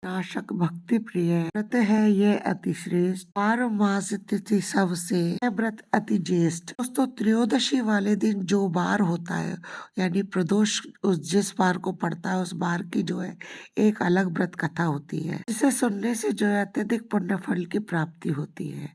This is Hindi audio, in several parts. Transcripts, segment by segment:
नाशक भक्ति प्रिय व्रत है ये अति श्रेष्ठ, बार मास तिथि सबसे यह व्रत अति ज्येष्ठ। दोस्तों त्रयोदशी वाले दिन जो बार होता है यानी प्रदोष उस जिस बार को पड़ता है उस बार की जो है एक अलग व्रत कथा होती है, जिसे सुनने से जो है अत्यधिक पुण्य फल की प्राप्ति होती है।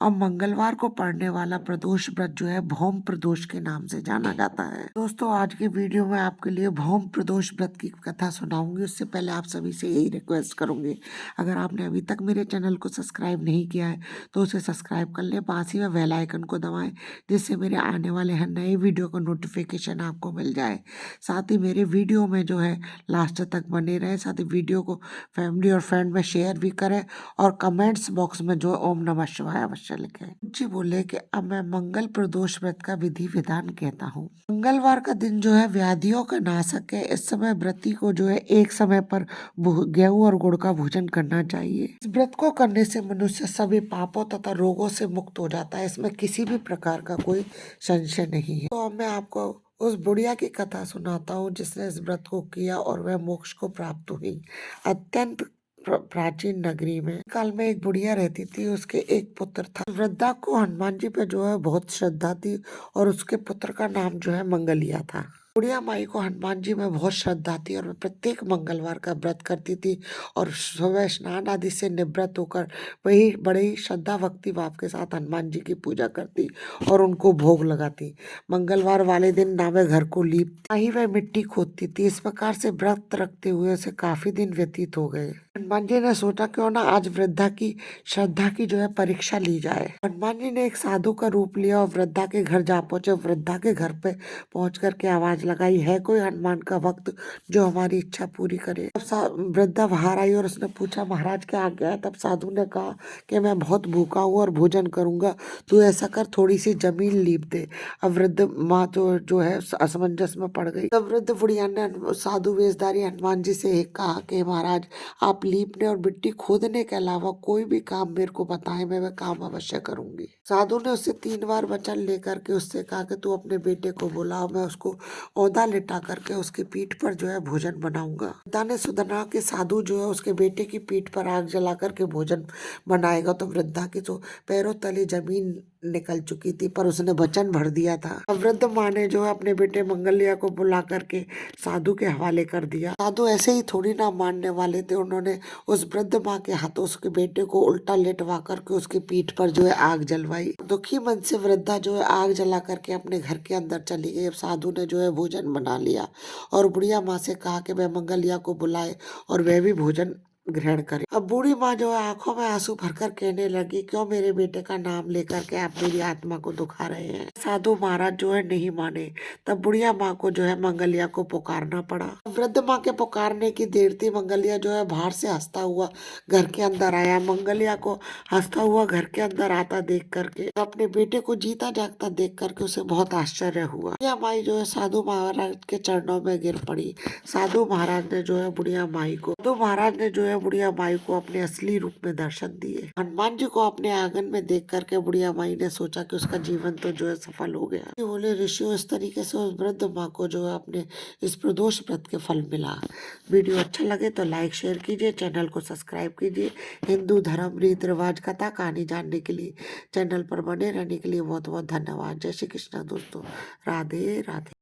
और मंगलवार को पड़ने वाला प्रदोष व्रत जो है भौम प्रदोष के नाम से जाना जाता है। दोस्तों आज के वीडियो में आपके लिए भौम प्रदोष व्रत की कथा सुनाऊंगी। उससे पहले आप सभी से यही रिक्वेस्ट करूंगी, अगर आपने अभी तक मेरे चैनल को सब्सक्राइब नहीं किया है तो उसे सब्सक्राइब कर लें, पास ही में बेल आइकन को दबाएं जिससे मेरे आने वाले हर नए वीडियो का नोटिफिकेशन आपको मिल जाए। साथ ही मेरे वीडियो में जो है लास्ट तक बने रहे, साथ ही वीडियो को फैमिली और फ्रेंड में शेयर भी करें और कमेंट्स बॉक्स में जो ओम नमः शिवाय अवश्य लिखें। जी बोले कि अब मैं मंगल प्रदोष व्रत का विधि विधान कहता हूँ। मंगलवार का दिन जो है व्याधियों का नाशक है। इस समय व्रती को जो है एक समय पर गेहूं और गुड़ का भोजन करना चाहिए। इस व्रत को करने से मनुष्य सभी पापों तथा रोगों से मुक्त हो जाता है, इसमें किसी भी प्रकार का कोई संशय नहीं है। तो अब मैं आपको उस बुढ़िया की कथा सुनाता हूँ जिसने इस व्रत को किया और वह मोक्ष को प्राप्त हुई। अत्यंत प्राचीन नगरी में काल में एक बुढ़िया रहती थी, उसके एक पुत्र था। वृद्धा को हनुमान जी पे जो है बहुत श्रद्धा थी और उसके पुत्र का नाम जो है मंगलिया था। बुढ़िया माई को हनुमान जी में बहुत श्रद्धा थी और वह प्रत्येक मंगलवार का व्रत करती थी और सुबह स्नान आदि से निवृत्त होकर वही बड़े ही श्रद्धा भक्ति भाव के साथ हनुमान जी की पूजा करती और उनको भोग लगाती। मंगलवार वाले दिन ना वह घर को लीपती ना ही वह मिट्टी खोदती थी। इस प्रकार से व्रत रखते हुए उसे काफी दिन व्यतीत हो गए। हनुमान जी ने सोचा क्यों ना आज वृद्धा की श्रद्धा की जो है परीक्षा ली जाए। हनुमान जी ने एक साधु का रूप लिया और वृद्धा के घर जा पहुंचे। वृद्धा के घर पे पहुंच करके आवाज लगाई, है कोई हनुमान का भक्त जो हमारी इच्छा पूरी करे। तब वृद्धा बाहर आई और उसने पूछा महाराज क्या आ गया। तब साधु ने कहा कि मैं बहुत भूखा हूँ और भोजन करूंगा, तू ऐसा कर थोड़ी सी जमीन लीप दे। अब वृद्ध माँ तो जो है असमंजस में पड़ गई। तब वृद्ध बुढ़िया ने साधु वेशधारी हनुमान जी से कहा कि महाराज आप लीपने और मिट्टी खोदने के अलावा कोई भी काम मेरे को बताएं, मैं वह काम अवश्य करूंगी। साधु ने उससे 3 बार वचन लेकर के उससे कहा कि तू अपने बेटे को बुलाओ, मैं उसको औदा लिटा करके उसकी पीठ पर जो है भोजन बनाऊंगा। वृद्धा ने सुधना के साधु जो है उसके बेटे की पीठ पर आग जला करके भोजन बनाएगा। तो वृद्धा की तो पैरों तले जमीन निकल चुकी थी, पर उसने वचन भर दिया था। अब वृद्ध माँ ने जो है अपने बेटे मंगलिया को बुला करके साधु के हवाले कर दिया। साधु ऐसे ही थोड़ी ना मानने वाले थे, उन्होंने उस वृद्ध माँ के हाथों उसके बेटे को उल्टा लेटवा करके उसकी पीठ पर जो है आग जलवाई। दुखी मन से वृद्धा जो है आग जला करके अपने घर के अंदर चली गई। अब साधु ने जो है भोजन बना लिया और बुढ़िया माँ से कहा कि वह मंगलिया को बुलाए और वह भी भोजन ग्रहण करे। अब बूढ़ी माँ जो है आंखों में आंसू भरकर कहने लगी, क्यों मेरे बेटे का नाम लेकर के आप मेरी आत्मा को दुखा रहे हैं। साधु महाराज जो है नहीं माने। तब बुढ़िया माँ को जो है मंगलिया को पुकारना पड़ा। वृद्ध माँ के पुकारने की देर थी। मंगलिया जो है बाहर से हंसता हुआ घर के अंदर आया। मंगलिया को हंसता हुआ घर के अंदर आता देख करके, अपने बेटे को जीता जागता देख करके उसे बहुत आश्चर्य हुआ। बुढ़िया माई जो है साधु महाराज के चरणों में गिर पड़ी। साधु महाराज ने जो है बुढ़िया माई को बुढ़िया माई को अपने असली रूप में दर्शन दिए। हनुमान जी को अपने आंगन में देख करके बुढ़िया माई ने सोचा कि उसका जीवन तो जो है सफल हो गया। बोले ऋषियों इस तरीके से उस वृद्ध माँ को जो है अपने इस प्रदोष व्रत के फल मिला। वीडियो अच्छा लगे तो लाइक शेयर कीजिए, चैनल को सब्सक्राइब कीजिए। हिंदू धर्म रीति रिवाज कथा कहानी जानने के लिए चैनल पर बने रहने के लिए बहुत बहुत धन्यवाद। जय श्री कृष्ण दोस्तों, राधे राधे।